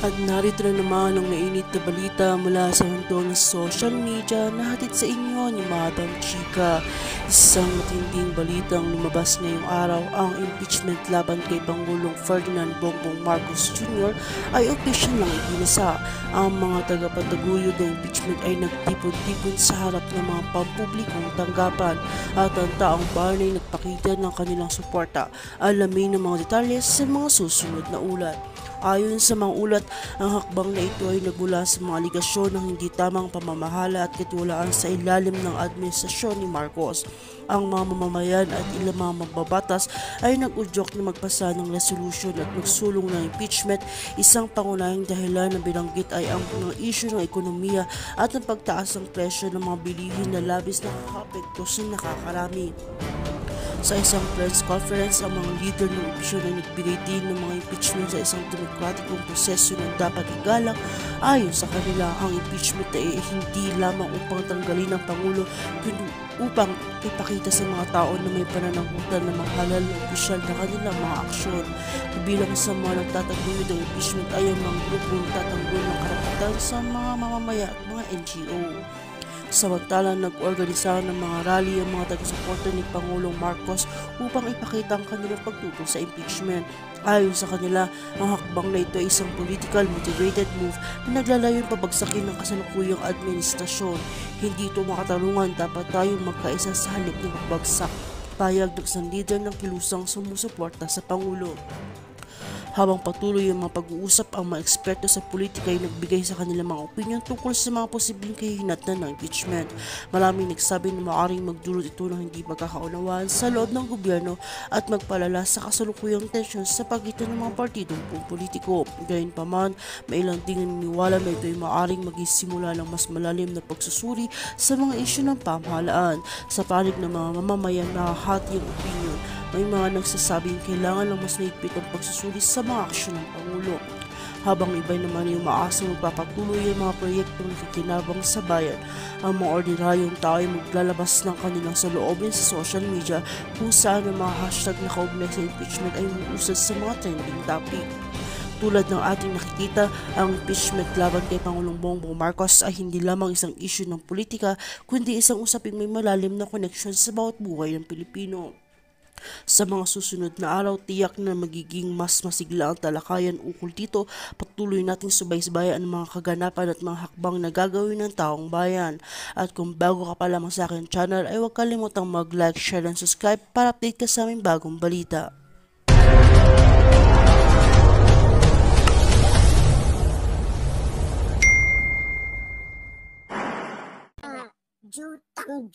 At narito na naman ang mainit na balita mula sa mundo ng social media na hatid sa inyo ni Madam Chika. Isang matinding balitang lumabas ngayong araw, ang impeachment laban kay Pangulong Ferdinand Bongbong Marcos Jr. ay opisyal lang iginasa. Ang mga tagapataguyod ng impeachment ay nagtipon-tipon sa harap ng mga pampublikong tanggapan at ang taong bayan ay nagpakita ng kanilang suporta. Alamin ang mga detalye sa mga susunod na ulat. Ayon sa mga ulat, ang hakbang na ito ay nagmula sa mga aligasyon ng hindi tamang pamamahala at katiwalaan sa ilalim ng administrasyon ni Marcos. Ang mga mamamayan at ilang mga mambabatas ay nag-udyok na magpasa ng resolution at magsulong ng impeachment. Isang pangunahing dahilan na binanggit ay ang mga isyu ng ekonomiya at ang pagtaas ng presyo ng mga bilihin na labis na nakakapekto sa nakakarami. Sa isang press conference, ang mga leader ng opisyon ay nagbigay din ng mga impeachment sa isang demokratikong proseso na dapat igalang. Ayon sa kanila, ang impeachment ay hindi lamang upang tanggalin ang Pangulo, kundi upang ipakita sa mga tao na may pananagutan na manghalal ng opisyal na kanilang mga aksyon. Bilang sa mga nagtataguyod ng impeachment ay ang mga grupong tatanggol ng karapatan sa mga mamamaya at mga NGO. Samantalang nag-organisa ng mga rally ang mga taga-suporta ni Pangulong Marcos upang ipakita ang kanilang pagtutol sa impeachment. Ayon sa kanila, ang hakbang na ito ay isang political motivated move na naglalayong pabagsakin ng kasalukuyang administrasyon. Hindi ito makatarungan, dapat tayong magkaisa sa halip ng pagbagsak. Payag ng isang leader ng kilusang sumusuporta sa Pangulo. Habang patuloy ang mga pag-uusap, ang mga eksperto sa politika ay nagbigay sa kanilang mga opinyon tungkol sa mga posibleng kahihinatnan ng impeachment. Maraming nagsabi na maaaring magdulot ito ng hindi pagkakaunawaan sa loob ng gobyerno at magpalala sa kasalukuyang tensyon sa pagitan ng mga partidong politiko. Gayunpaman, may ilang ding naniniwala na ito ay maaaring magsisimula ng mas malalim na pagsusuri sa mga isyu ng pamahalaan. Sa panig ng mga mamamayan na hati ang opinyon, may mga nagsasabing kailangan ng mas mahigpit ang pagsusuri sa mga aksyon ng Pangulo. Habang iba naman ay umaasang magpapatuloy ang mga proyektong nakikinabang sa bayan, ang mga ordinaryong tao ay maglalabas ng kanilang saloobin sa social media kung saan ang mga hashtag na kaugnay sa impeachment ay umuusad sa mga trending topic. Tulad ng ating nakikita, ang impeachment laban kay Pangulong Bongbong Marcos ay hindi lamang isang issue ng politika, kundi isang usaping may malalim na koneksyon sa bawat buhay ng Pilipino. Sa mga susunod na araw, tiyak na magiging mas masigla ang talakayan ukol dito. Patuloy nating subaysbayan ang mga kaganapan at mga hakbang na gagawin ng taong bayan. At kung bago ka pa lamang sa aking channel, ay huwag kalimutang mag-like, share, and subscribe para update ka sa aming bagong balita. Jutang